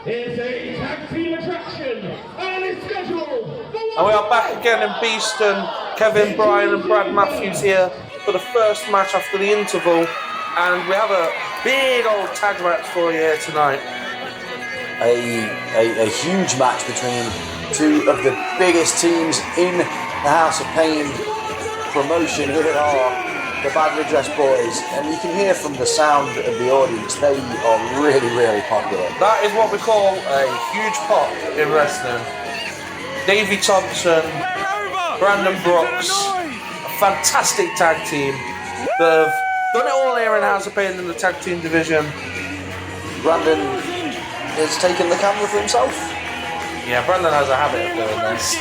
is a tag team attraction and it's scheduled. And we are back again in Beeston. Kevin, Brian and Brad Matthews here for the first match after the interval. And we have a big old tag match for you here tonight. A huge match between two of the biggest teams in the House of Pain promotion. Here are the Badly Dressed Boys, and you can hear from the sound of the audience, they are really, really popular. That is what we call a huge pop in wrestling. Davey Thompson, Brandon Brooks, a fantastic tag team that have done it all here in House of Pain in the tag team division. Brandon has taken the camera for himself. Yeah, Brandon has a habit of doing this.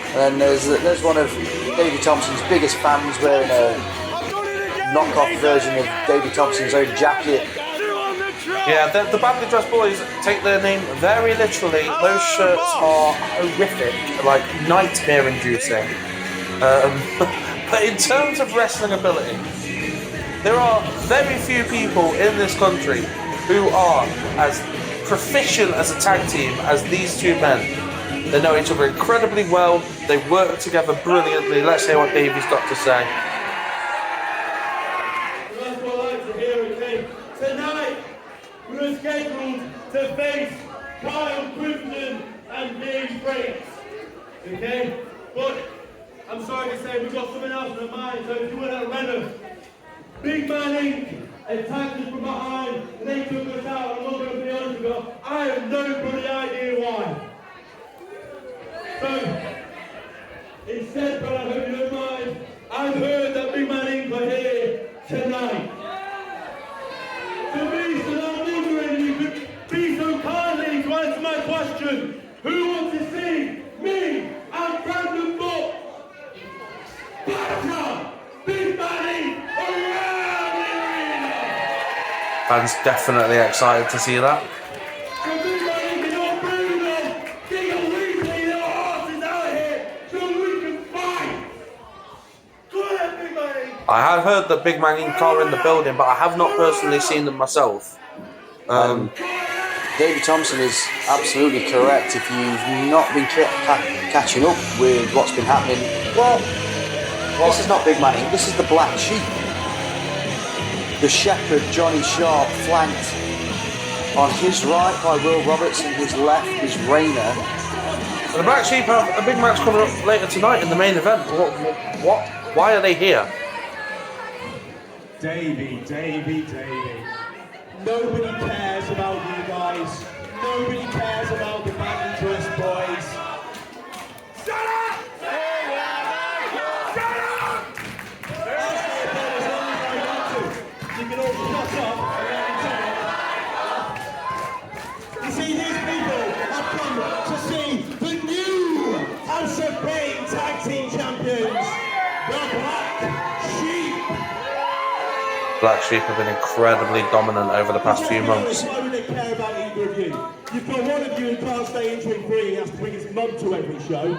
And then there's one of Davey Thompson's biggest fans wearing a knockoff version of Davey Thompson's own jacket. Yeah, the Badly Dressed Boys take their name very literally. Those shirts are horrific, like nightmare-inducing. But in terms of wrestling ability, there are very few people in this country who are as proficient as a tag team as these two men. They know each other incredibly well. They work together brilliantly. Let's hear what Davey's got to say. That's what I like to hear, okay? Tonight, we're scheduled to face Kyle Clifton and Dave Frakes. Okay? But I'm sorry to say we've got something else in our mind, so if you want to run us, Big Man Inc. attacked us from behind and they took us out. I'm not going to be honest with you, I have no bloody idea why. So, instead, but I hope you don't mind, I've heard that Big Man Inc. are here tonight. So Beeston, I'm wondering if you could be so kindly to answer my question. Who wants to see me and Brandon Book batter Big Man Inc. around the arena? Fans definitely excited to see that. I have heard that Big Man Inc. are in the building, but I have not personally seen them myself. Davey Thompson is absolutely correct. If you've not been catching up with what's been happening, well, this is not Big Man Inc., this is the Black Sheep. The Shepherd, Johnny Sharp, flanked on his right by Will Roberts and his left is Rayner. The Black Sheep have a big match coming up later tonight in the main event. What? Why are they here? Davey. Nobody cares about you guys. Nobody cares about the Badly Dressed Boys. Shut up! Shut up! You can all shut up and you see, these people have come to see the new House of Pain Tag Team Champions, the Black Sheep. Black Sheep have been incredibly dominant over the past few months. Why would they care about either of you? You've got one of you who can't stay injury free, he has to bring his mum to every show. And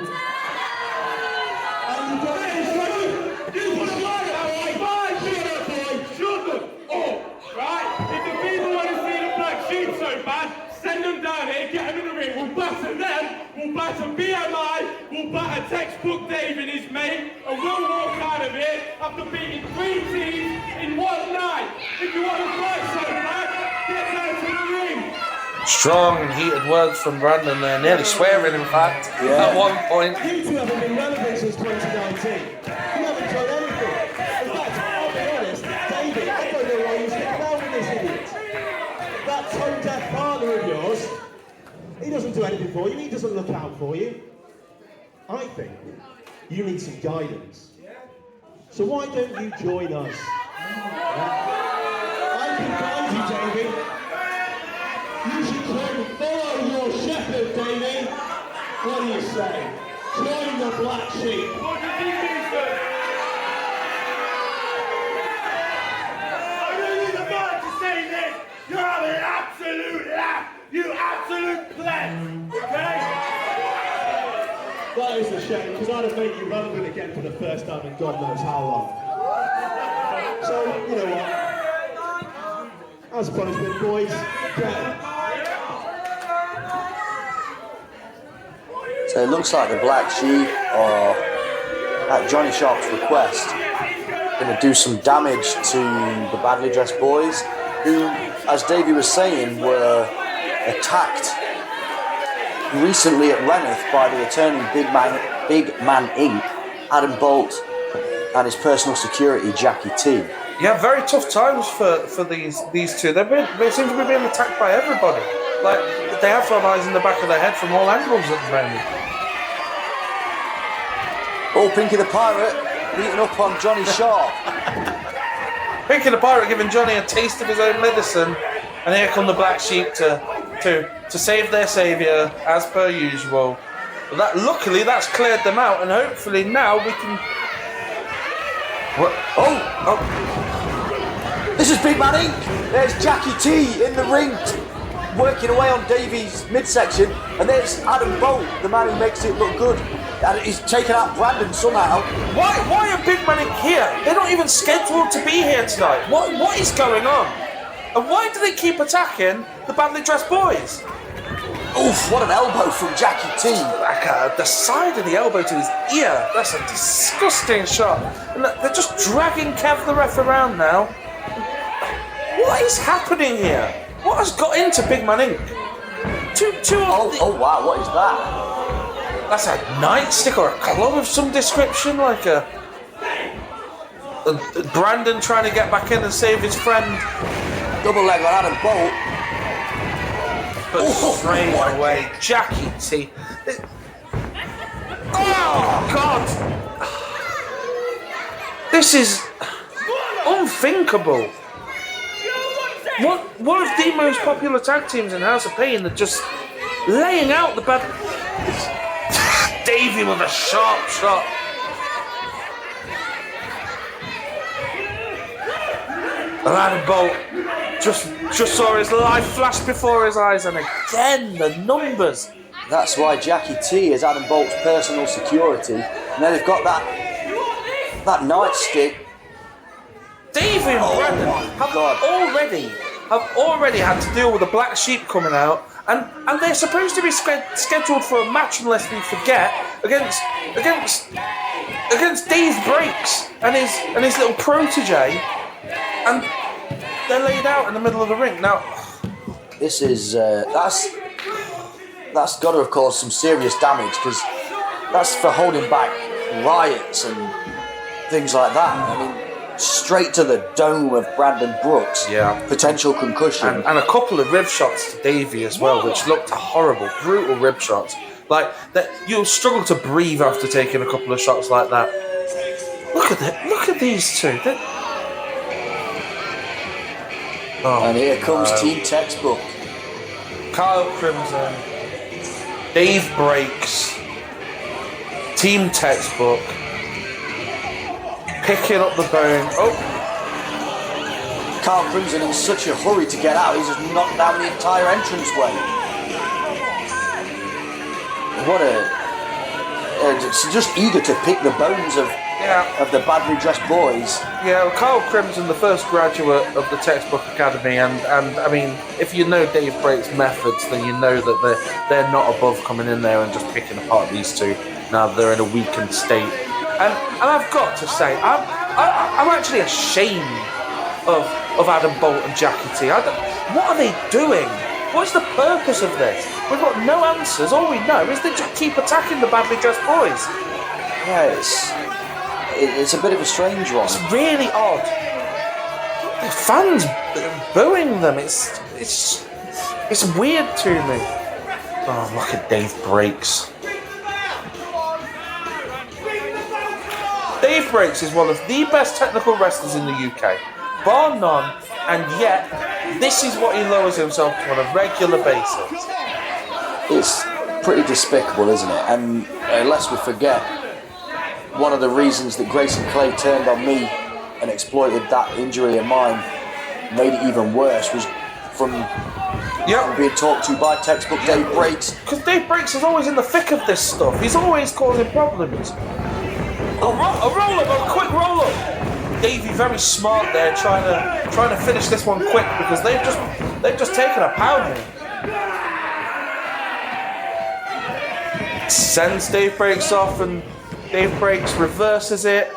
you've got you want to lie, alright? Fine, shut up, boy, shut them up, right? If the people want to see the Black Sheep so bad, send them down here, get them in the ring, we'll batter them, we'll batter BMI, we'll batter Textbook Dave and his mate, and we'll walk out of here after beating 3 teams in one night. If you want to fight so bad, get down to the ring. Strong and heated words from Brandon there, nearly swearing in fact, at one point. You two haven't been relevant since 2019. You haven't done anything. In fact, I'll be honest, David, I don't know why you're sticking around with this idiot. That tone-deaf partner of yours, he doesn't do anything for you, he doesn't look out for you. I think you need some guidance. So why don't you join us? I can guide you, Davey. You should come follow your shepherd, Davey. What do you say? Join the Black Sheep. What do you think, Beeston? I really need a man to say this. You're having an absolute laugh. You absolute pleb. Okay? That is a shame, because I'd have made you relevant again for the first time in God knows how long. So, you know what? I suppose, big boys. So it looks like the Black Sheep are, at Johnny Sharp's request, going to do some damage to the badly dressed boys, who, as Davey was saying, were attacked recently at Reneth by the returning Big Man Inc., Adam Bolt, and his personal security, Jackie T. Yeah, very tough times for these two. They seem to be being attacked by everybody. Like, they have got eyes in the back of their head from all angles at the moment. Oh, Pinky the Pirate beating up on Johnny Sharp. Pinky the Pirate giving Johnny a taste of his own medicine, and here come the Black Sheep to save their saviour as per usual. But luckily that's cleared them out, and hopefully now we can. What? Oh! This is Big Man Inc. There's Jackie T in the ring, working away on Davey's midsection, and there's Adam Bolt, the man who makes it look good. And he's taken out Brandon somehow. Why are Big Man Inc. here? They're not even scheduled to be here tonight. What is going on? And why do they keep attacking the badly dressed boys? Oof, what an elbow from Jackie T. Like the side of the elbow to his ear. That's a disgusting shot. And they're just dragging Kev the ref around now. What is happening here? What has got into Big Man Inc.? Oh wow, what is that? That's a nightstick or a club of some description, like a Brandon trying to get back in and save his friend. Double leg on Adam Bolt. But straight away, Jackie T. Oh God! This is unthinkable. One of the most popular tag teams in House of Pain are just laying out the bad. Davey with a sharp shot. And Adam Bolt just saw his life flash before his eyes, and again the numbers. That's why Jackie T is Adam Bolt's personal security. And then they've got that nightstick. Davey and Brandon have already had to deal with the Black Sheep coming out, and they're supposed to be scheduled for a match, unless we forget, against Dave Breaks and his little protege, and they're laid out in the middle of the ring. Now, this is that's got to have caused some serious damage, because that's for holding back riots and things like that. I mean, straight to the dome of Brandon Brooks. Yeah. Potential concussion. And a couple of rib shots to Davey as well, which looked horrible, brutal rib shots. Like that, you'll struggle to breathe after taking a couple of shots like that. Look at these two. And here comes Team Textbook. Kyle Crimson, Dave Breaks, Team Textbook, picking up the bone. Oh, Kyle Crimson in such a hurry to get out, he's just knocked down the entire entranceway. What just eager to pick the bones of the badly dressed boys. Yeah, well, Kyle Crimson, the first graduate of the Textbook Academy, and I mean, if you know Dave Breaks' methods, then you know that they're not above coming in there and just picking apart these two. Now they're in a weakened state, and I've got to say, I'm actually ashamed of Adam Bolt and Jackie T. What are they doing? What's the purpose of this? We've got no answers. All we know is they just keep attacking the badly dressed boys. Yeah, it's a bit of a strange one. It's really odd. The fans booing them. It's weird to me. Oh, look at Dave Breaks. Dave Breaks is one of the best technical wrestlers in the UK, bar none, and yet this is what he lowers himself to on a regular basis. It's pretty despicable, isn't it? And lest we forget, one of the reasons that Grayson Clay turned on me and exploited that injury of mine, made it even worse, was from being talked to by Textbook Dave Breaks. Because Dave Breaks is always in the thick of this stuff. He's always causing problems. A quick roll-up. Davey very smart there, trying to finish this one quick because they've just taken a pounding. Sends Dave Breaks off, and Dave Breaks reverses it.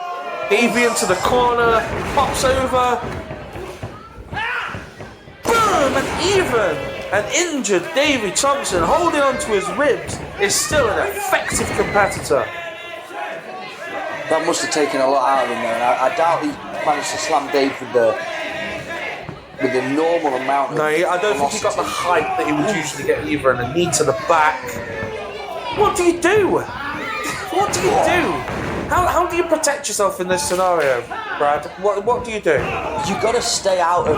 Davey into the corner, pops over. Boom! And even an injured Davey Thompson holding onto his ribs is still an effective competitor. That must have taken a lot out of him there, and I doubt he managed to slam Dave with the normal amount of I don't think he got the height that he would usually get either, and a knee to the back. What do you do? What do you do? How do you protect yourself in this scenario, Brad? What do you do? You've got to stay out of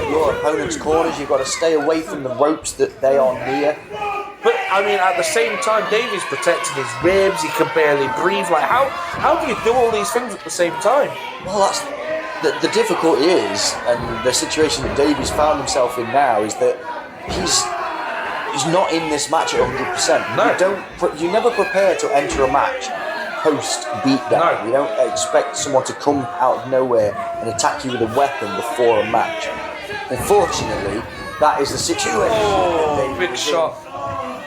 your opponent's corners. You've got to stay away from the ropes that they are near. But I mean, at the same time, Davey's protecting his ribs. He can barely breathe. Like, how do you do all these things at the same time? Well, that's the difficulty is, and the situation that Davey's found himself in now is that he's not in this match at 100%. No. You never prepare to enter a match post beatdown. No. You don't expect someone to come out of nowhere and attack you with a weapon before a match. Unfortunately, that is the situation. Oh, big shot.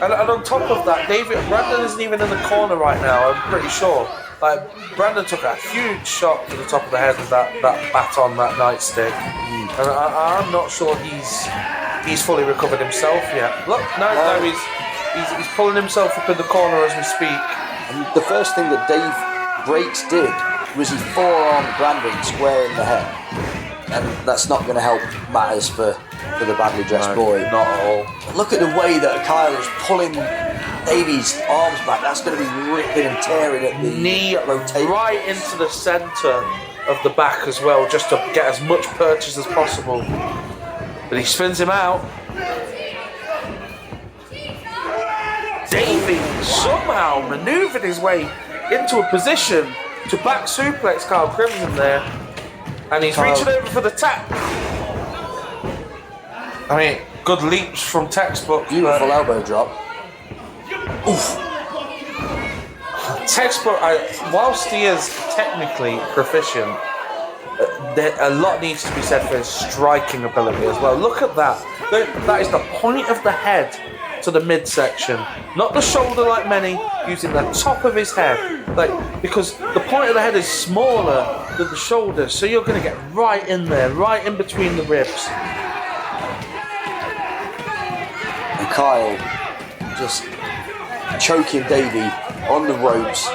And on top of that, Brandon isn't even in the corner right now, I'm pretty sure. Like, Brandon took a huge shot to the top of the head with that baton, that nightstick. And I'm not sure he's fully recovered himself yet. Look, no, he's pulling himself up in the corner as we speak. And the first thing that Dave Breaks did was he forearmed Brandon square in the head. And that's not going to help matters for the badly dressed boy. Not at all. Look at the way that Kyle is pulling Davey's arms back. That's going to be ripping and tearing at the knee rotation. Right into the centre of the back as well, just to get as much purchase as possible. But he spins him out. Davey somehow manoeuvred his way into a position to back suplex Kyle Crimson there. And he's reaching over for the tap. I mean, good leaps from textbook. Beautiful elbow drop. Oof. Textbook, whilst he is technically proficient, a lot needs to be said for his striking ability as well. Look at that. That is the point of the head to the midsection, not the shoulder like many, using the top of his head. Because the point of the head is smaller than the shoulder, so you're going to get right in there, right in between the ribs. And Kyle just choking Davey on the ropes.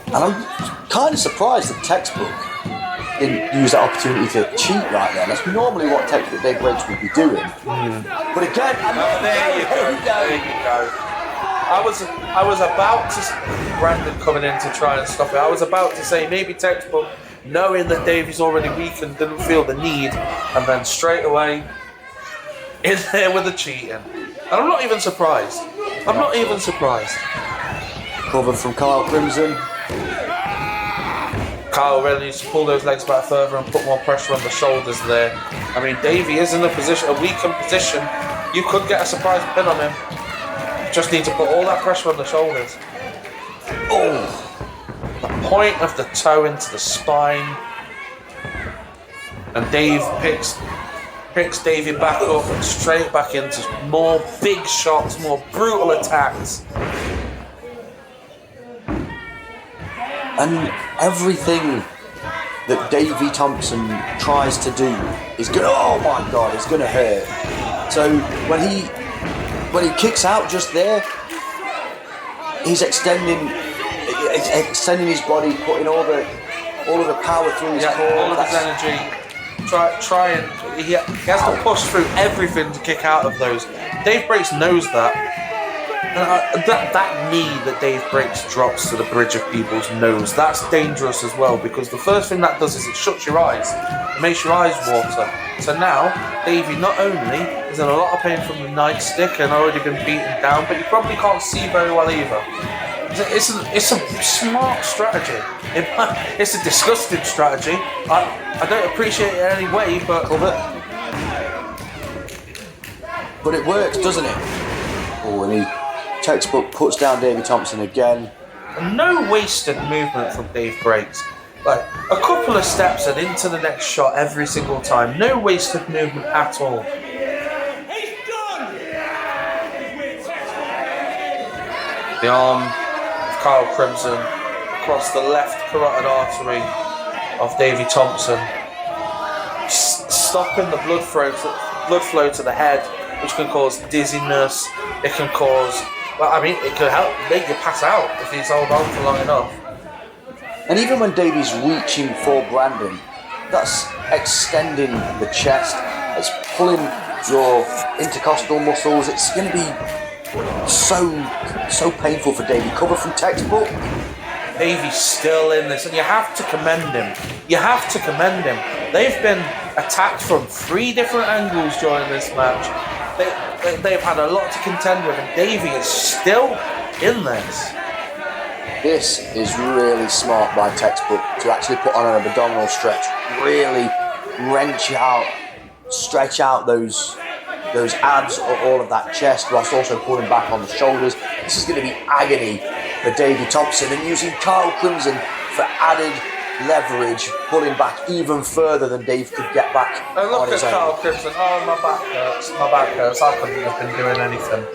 And I'm kind of surprised that Textbook didn't use that opportunity to cheat right there. That's normally what Textbook Dave Breaks would be doing. But again, there you go. I was about to Brandon coming in to try and stop it. I was about to say maybe Textbook, knowing that Davey's already weakened, didn't feel the need, and then straight away in there with the cheating. And I'm not even surprised. Covered from Kyle Crimson. Kyle really needs to pull those legs back further and put more pressure on the shoulders there. I mean, Davey is in a weakened position. You could get a surprise pin on him. You just need to put all that pressure on the shoulders. Oh, the point of the toe into the spine. And Dave picks Davey back up and straight back into more big shots, more brutal attacks. And everything that Davey Thompson tries to do is going to, oh my God, it's going to hurt. So when he kicks out just there, he's extending his body, putting all the power through his core. All of his energy. He has to push through everything to kick out of those. Dave Breaks knows that. That knee that Dave Breaks drops to the bridge of people's nose, that's dangerous as well, because the first thing that does is it shuts your eyes. It makes your eyes water. So now, Davey not only is in a lot of pain from the nightstick and already been beaten down, but he probably can't see very well either. It's a smart strategy. It's a disgusting strategy. I don't appreciate it in any way, but it works, doesn't it? Oh, and he Textbook puts down Davey Thompson again. No wasted movement from Dave Breaks. Like a couple of steps and into the next shot every single time. No wasted movement at all. The arm of Kyle Crimson across the left carotid artery of Davey Thompson, stopping the blood flow to the head, which can cause dizziness. It can cause, well, I mean, it could help make you pass out if he's held on for long enough. And even when Davey's reaching for Brandon, that's extending the chest, it's pulling your intercostal muscles. It's going to be so painful for Davey. Cover from textbook. Davey's still in this, and you have to commend him. You have to commend him. They've been attacked from 3 different angles during this match. They've had a lot to contend with, and Davey is still in this. This is really smart by textbook to actually put on an abdominal stretch, really wrench out, stretch out those abs or all of that chest, whilst also pulling back on the shoulders. This is going to be agony for Davey Thompson, and using Kyle Crimson for added leverage, pulling back even further than Dave could get back. And look on at his Kyle own. Crimson. Oh, my back hurts. I couldn't have been doing anything.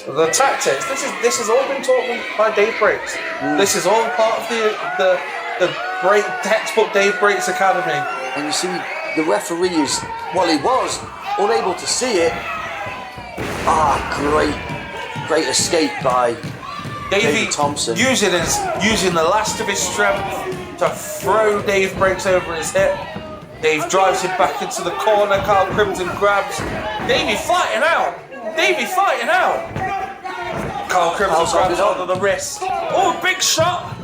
The tactics. This has all been taught by Dave Breaks. This is all part of the great textbook Dave Breaks Academy. And you see, the referee is, well, he was unable to see it. Great escape by Davey Thompson. using the last of his strength to throw Dave Breaks over his hip. Dave drives him back into the corner. Kyle Crimson grabs. Davey fighting out. Kyle Crimson grabs onto the wrist. Oh, big shot.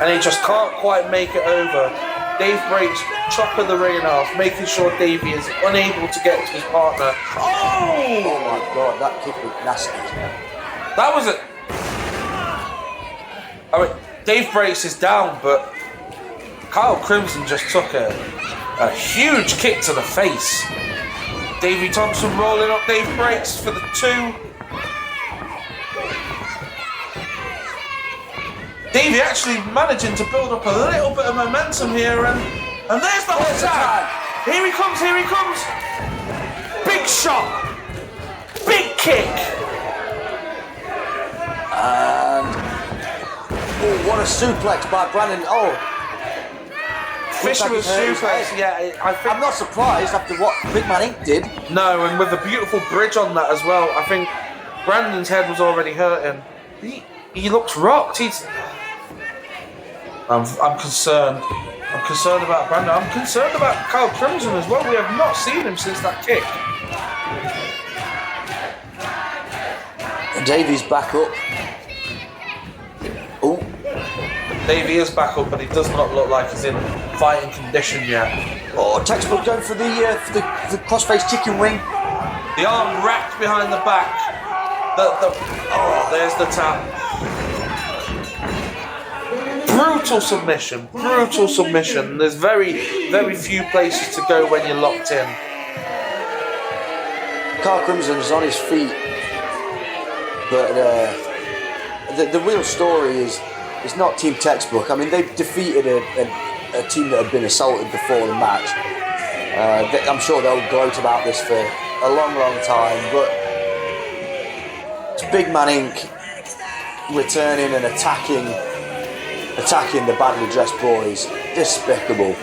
And he just can't quite make it over. Dave Breaks chopping the ring in half, making sure Davey is unable to get to his partner. Oh my God, that kick was nasty. That was it. I mean, Dave Breaks is down, but Kyle Crimson just took a huge kick to the face. Davey Thompson rolling up Dave Breaks for the 2. Davey actually managing to build up a little bit of momentum here, and there's the hot tag. Here he comes. Big shot. Big kick. And what a suplex by Brandon. Oh, Fisherman's suplex. Yeah, I think. I'm not surprised after what Big Man Inc. did. No, and with a beautiful bridge on that as well. I think Brandon's head was already hurting. He looks rocked. I'm concerned. I'm concerned about Brandon. I'm concerned about Kyle Crimson as well. We have not seen him since that kick. Davey's back up. Oh, Davey is back up, but he does not look like he's in fighting condition yet. oh, textbook going for the crossface chicken wing. The arm wrapped behind the back. There's the tap. Brutal submission. There's very, very few places to go when you're locked in. Kyle Crimson is on his feet, but the real story is not Team Textbook. I mean, they've defeated a team that had been assaulted before the match. I'm sure they'll gloat about this for a long, long time, but it's Big Man Inc. returning and attacking the badly dressed boys. Despicable.